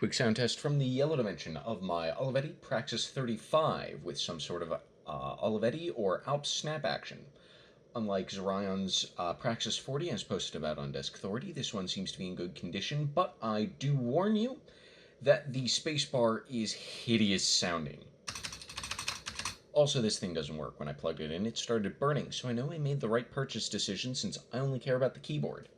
Quick sound test from the yellow dimension of my Olivetti Praxis 35 with some sort of Olivetti or Alp snap action. Unlike Zorion's Praxis 40, as posted about on Desk Authority, this one seems to be in good condition, but I do warn you that the spacebar is hideous sounding. Also, this thing doesn't work. When I plugged it in, it started burning, so I know I made the right purchase decision since I only care about the keyboard.